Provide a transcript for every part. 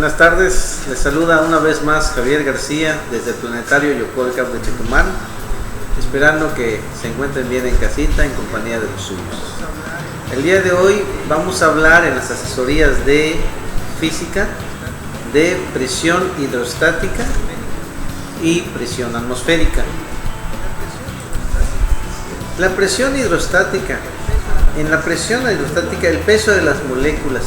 Buenas tardes, les saluda una vez más Javier García desde el planetario Yocolcap de Chetumal, esperando que se encuentren bien en casita en compañía de los suyos. El día de hoy vamos a hablar en las asesorías de física de presión hidrostática y presión atmosférica. La presión hidrostática. En la presión hidrostática, el peso de las moléculas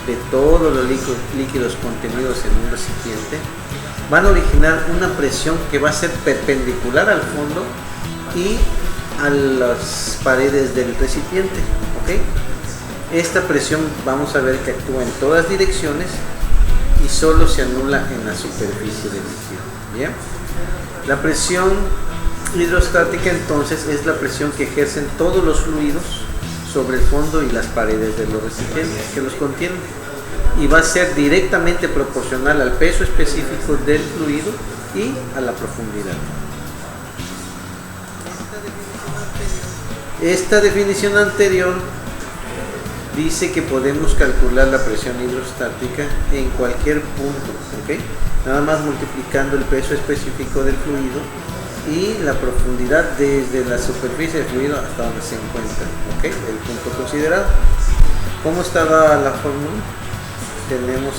de todos los líquidos contenidos en un recipiente van a originar una presión que va a ser perpendicular al fondo y a las paredes del recipiente, ¿ok? Esta presión vamos a ver que actúa en todas direcciones y solo se anula en la superficie del líquido, ¿bien? La presión hidrostática entonces es la presión que ejercen todos los fluidos sobre el fondo y las paredes de los recipientes que los contienen, y va a ser directamente proporcional al peso específico del fluido y a la profundidad. Esta definición anterior dice que podemos calcular la presión hidrostática en cualquier punto, ¿ok? Nada más multiplicando el peso específico del fluido y la profundidad desde la superficie del fluido hasta donde se encuentra, ¿ok? El punto considerado. ¿Cómo estaba la fórmula? Tenemos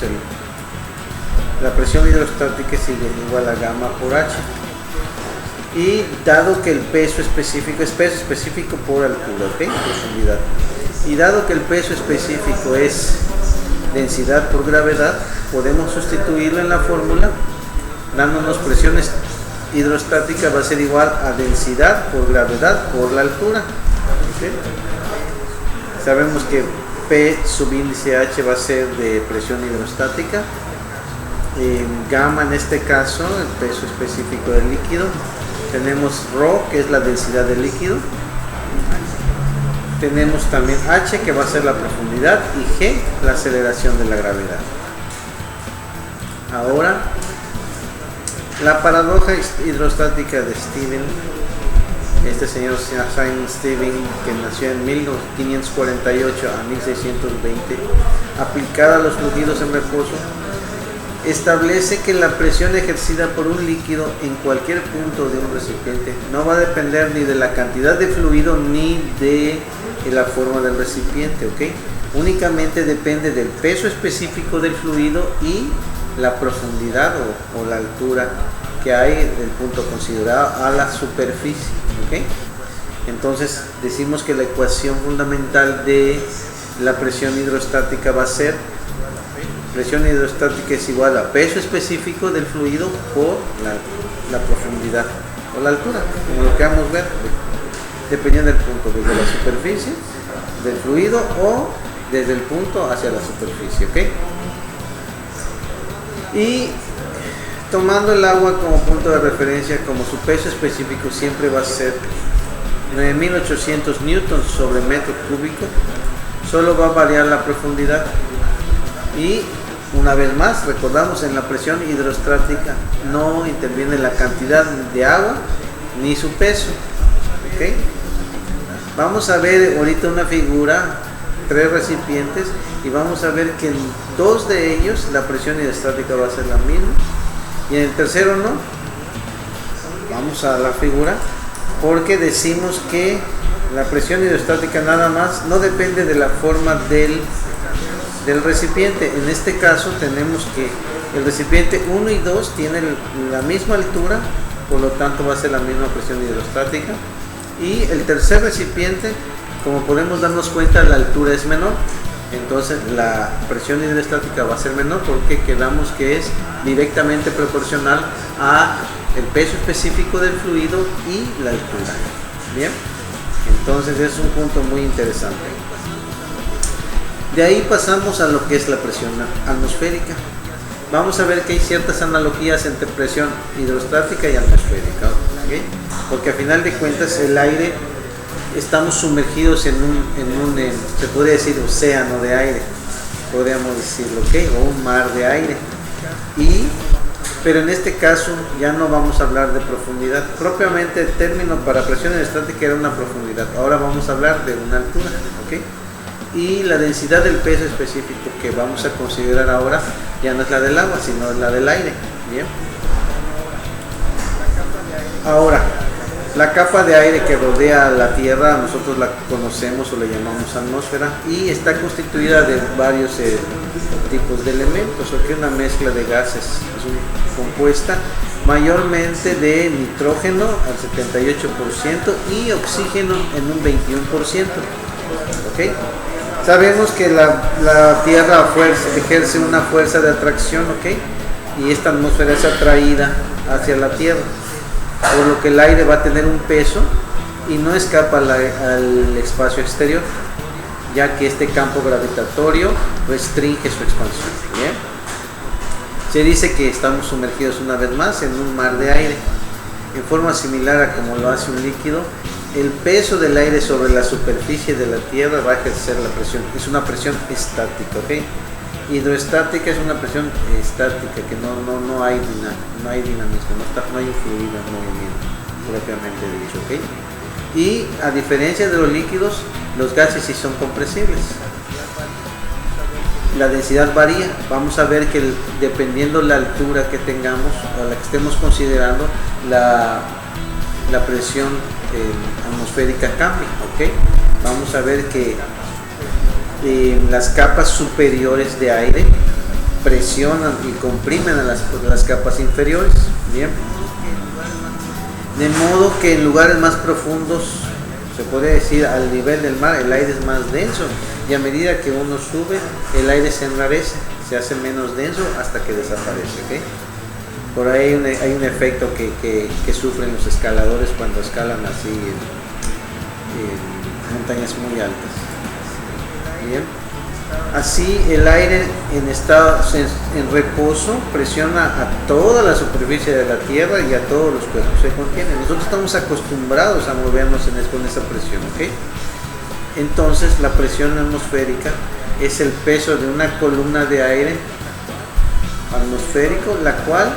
la presión hidrostática es igual a gamma por H, y dado que el peso específico es peso específico por altura, ¿ok? Profundidad, y dado que el peso específico es densidad por gravedad, podemos sustituirlo en la fórmula dándonos presiones hidrostática va a ser igual a densidad por gravedad por la altura, ¿okay? Sabemos que P subíndice H va a ser de presión hidrostática, gamma en este caso el peso específico del líquido, tenemos ρ que es la densidad del líquido, tenemos también H que va a ser la profundidad y G la aceleración de la gravedad. Ahora, la paradoja hidrostática de Stevens, este señor Simon Stevens, que nació en 1548 a 1620, aplicada a los fluidos en reposo, establece que la presión ejercida por un líquido en cualquier punto de un recipiente no va a depender ni de la cantidad de fluido ni de la forma del recipiente, ¿ok? Únicamente depende del peso específico del fluido y la profundidad o la altura que hay del punto considerado a la superficie, ¿ok? Entonces decimos que la ecuación fundamental de la presión hidrostática va a ser presión hidrostática es igual a peso específico del fluido por la profundidad o la altura, como lo queramos ver, dependiendo del punto, desde la superficie del fluido o desde el punto hacia la superficie, ¿ok? Y tomando el agua como punto de referencia, como su peso específico siempre va a ser 9800 newtons sobre metro cúbico, solo va a variar la profundidad. Y una vez más, recordamos, en la presión hidrostática no interviene la cantidad de agua ni su peso, ¿ok? Vamos a ver ahorita una figura, 3 recipientes, y vamos a ver que en 2 de ellos la presión hidrostática va a ser la misma y en el tercero no. Vamos a la figura, porque decimos que la presión hidrostática nada más no depende de la forma del recipiente. En este caso tenemos que el recipiente 1 y 2 tienen la misma altura, por lo tanto va a ser la misma presión hidrostática, y el tercer recipiente, como podemos darnos cuenta, la altura es menor, entonces la presión hidrostática va a ser menor porque quedamos que es directamente proporcional a el peso específico del fluido y la altura. Bien, entonces es un punto muy interesante. De ahí pasamos a lo que es la presión atmosférica. Vamos a ver que hay ciertas analogías entre presión hidrostática y atmosférica, ¿okay? Porque a final de cuentas el aire, estamos sumergidos en un se podría decir océano de aire, podríamos decirlo, ¿ok? O un mar de aire, pero en este caso ya no vamos a hablar de profundidad. Propiamente el término para presión hidrostática era una profundidad, ahora vamos a hablar de una altura, ¿ok? y la densidad del peso específico que vamos a considerar ahora ya no es la del agua, sino la del aire. Bien. Ahora, la capa de aire que rodea la Tierra, nosotros la conocemos o la llamamos atmósfera, y está constituida de varios tipos de elementos, o que una mezcla de gases, compuesta mayormente de nitrógeno al 78% y oxígeno en un 21%. ¿Okay? Sabemos que la Tierra ejerce una fuerza de atracción, ¿okay? Y esta atmósfera es atraída hacia la Tierra, por lo que el aire va a tener un peso y no escapa al espacio exterior, ya que este campo gravitatorio restringe su expansión. ¿Bien? Se dice que estamos sumergidos una vez más en un mar de aire, en forma similar a como lo hace un líquido. El peso del aire sobre la superficie de la Tierra va a ejercer la presión. Es una presión estática, ¿ok? Hidroestática es una presión estática, que no hay dinamismo, no hay un fluido en movimiento, propiamente dicho, ¿ok? Y a diferencia de los líquidos, los gases sí son compresibles. La densidad varía. Vamos a ver que dependiendo la altura que tengamos o la que estemos considerando, la presión atmosférica cambia, ¿ok? Vamos a ver que las capas superiores de aire presionan y comprimen a las capas inferiores. Bien. De modo que en lugares más profundos, se podría decir al nivel del mar, el aire es más denso, y a medida que uno sube, el aire se enrarece, se hace menos denso hasta que desaparece, ¿okay? Por ahí hay un efecto que sufren los escaladores cuando escalan así en montañas muy altas. Bien. Así el aire en reposo presiona a toda la superficie de la Tierra y a todos los cuerpos que contiene. Nosotros estamos acostumbrados a movernos con esa presión, ¿ok? Entonces la presión atmosférica es el peso de una columna de aire atmosférico, la cual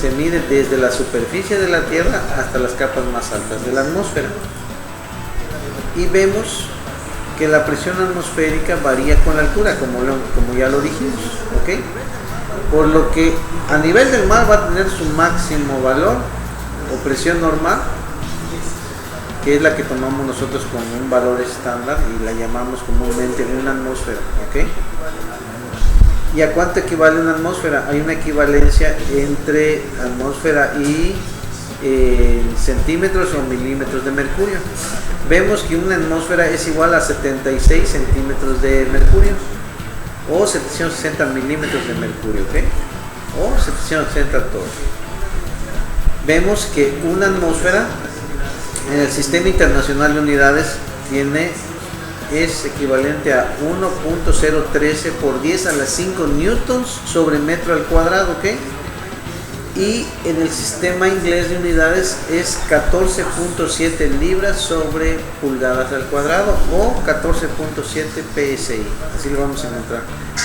se mide desde la superficie de la Tierra hasta las capas más altas de la atmósfera. Y vemos que la presión atmosférica varía con la altura, como ya lo dijimos, ¿ok? Por lo que a nivel del mar va a tener su máximo valor o presión normal, que es la que tomamos nosotros como un valor estándar y la llamamos comúnmente una atmósfera, ¿ok? ¿Y a cuánto equivale una atmósfera? Hay una equivalencia entre atmósfera y centímetros o milímetros de mercurio. Vemos que una atmósfera es igual a 76 centímetros de mercurio o 760 milímetros de mercurio, ¿ok? O 760 todos. Vemos que una atmósfera en el Sistema Internacional de Unidades es equivalente a 1.013 por 10 a la 5 newtons sobre metro al cuadrado, ¿ok? Y en el sistema inglés de unidades es 14.7 libras sobre pulgadas al cuadrado o 14.7 PSI, así lo vamos a encontrar.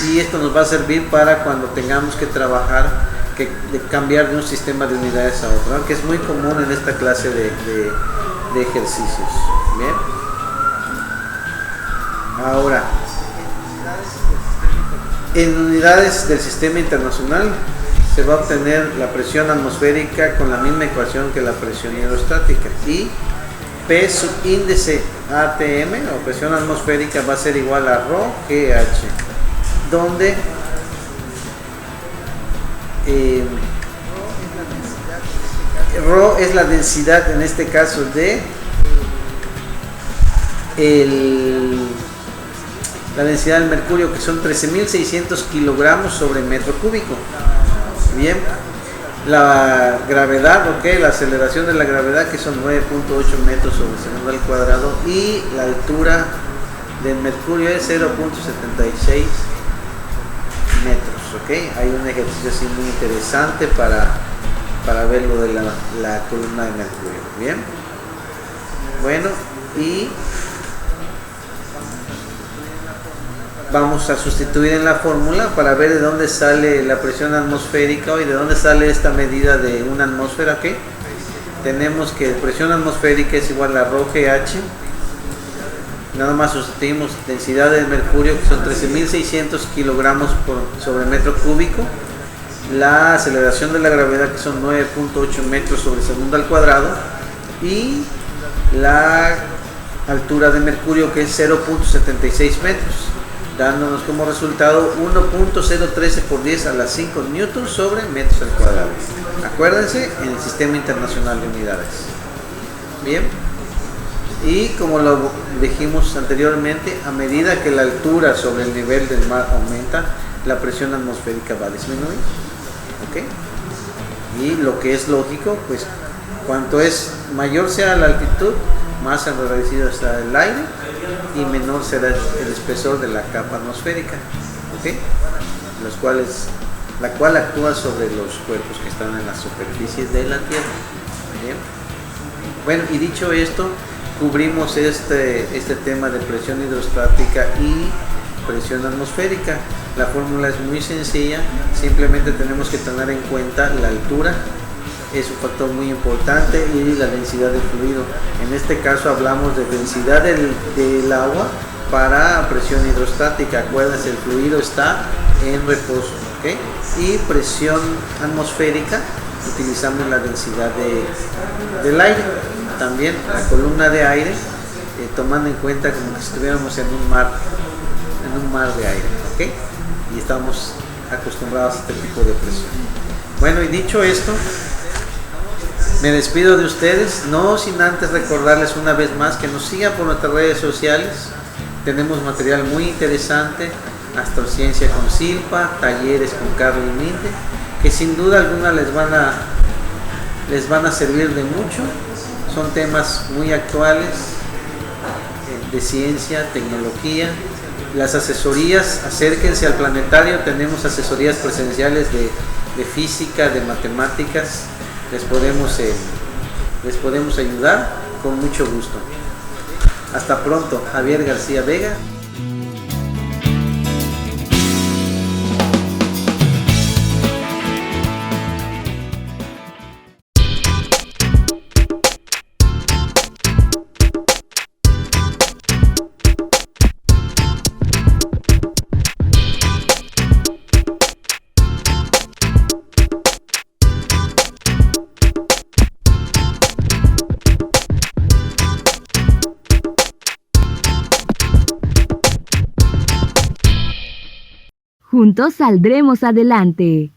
Y esto nos va a servir para cuando tengamos que trabajar, de cambiar de un sistema de unidades a otro, ¿no? Que es muy común en esta clase de ejercicios. Bien. Ahora, en unidades del sistema internacional se va a obtener la presión atmosférica con la misma ecuación que la presión hidrostática, y P subíndice ATM o presión atmosférica va a ser igual a ρ GH, donde ρ es la densidad, en este caso la densidad del mercurio, que son 13.600 kilogramos sobre metro cúbico. Bien, la gravedad, ok, la aceleración de la gravedad, que son 9.8 metros sobre segundo al cuadrado, y la altura del mercurio es 0.76 metros, ok. Hay un ejercicio así muy interesante para ver lo de la columna de mercurio. Bien, bueno, y vamos a sustituir en la fórmula para ver de dónde sale la presión atmosférica y de dónde sale esta medida de una atmósfera. ¿Okay? Tenemos que presión atmosférica es igual a ρ GH, nada más sustituimos densidad de mercurio, que son 13.600 kilogramos sobre metro cúbico, la aceleración de la gravedad, que son 9.8 metros sobre segundo al cuadrado, y la altura de mercurio, que es 0.76 metros, dándonos como resultado 1.013 por 10 a la 5 newtons sobre metros al cuadrado. Acuérdense, en el Sistema Internacional de Unidades. Bien, y como lo dijimos anteriormente, a medida que la altura sobre el nivel del mar aumenta, la presión atmosférica va a disminuir. ¿Ok? Y lo que es lógico, pues cuanto mayor sea la altitud, más enrarecido está el aire y menor será el espesor de la capa atmosférica, ¿ok? La cual actúa sobre los cuerpos que están en la superficie de la Tierra. Bien. Bueno, y dicho esto, cubrimos este tema de presión hidrostática y presión atmosférica. La fórmula es muy sencilla, simplemente tenemos que tener en cuenta la altura, es un factor muy importante, y la densidad del fluido. En este caso hablamos de densidad del agua para presión hidrostática. Acuérdense, el fluido está en reposo, ¿okay? Y presión atmosférica, utilizamos la densidad del aire. También la columna de aire, tomando en cuenta como que estuviéramos en un mar de aire, ¿okay? Y estamos acostumbrados a este tipo de presión. Bueno, y dicho esto, me despido de ustedes, no sin antes recordarles una vez más que nos sigan por nuestras redes sociales. Tenemos material muy interesante, Astrociencia con Silpa, talleres con Carlos y Minde, que sin duda alguna les van a servir de mucho. Son temas muy actuales de ciencia, tecnología. Las asesorías, acérquense al planetario, tenemos asesorías presenciales de física, de matemáticas. Les podemos ayudar con mucho gusto. Hasta pronto. Javier García Vega. Juntos saldremos adelante.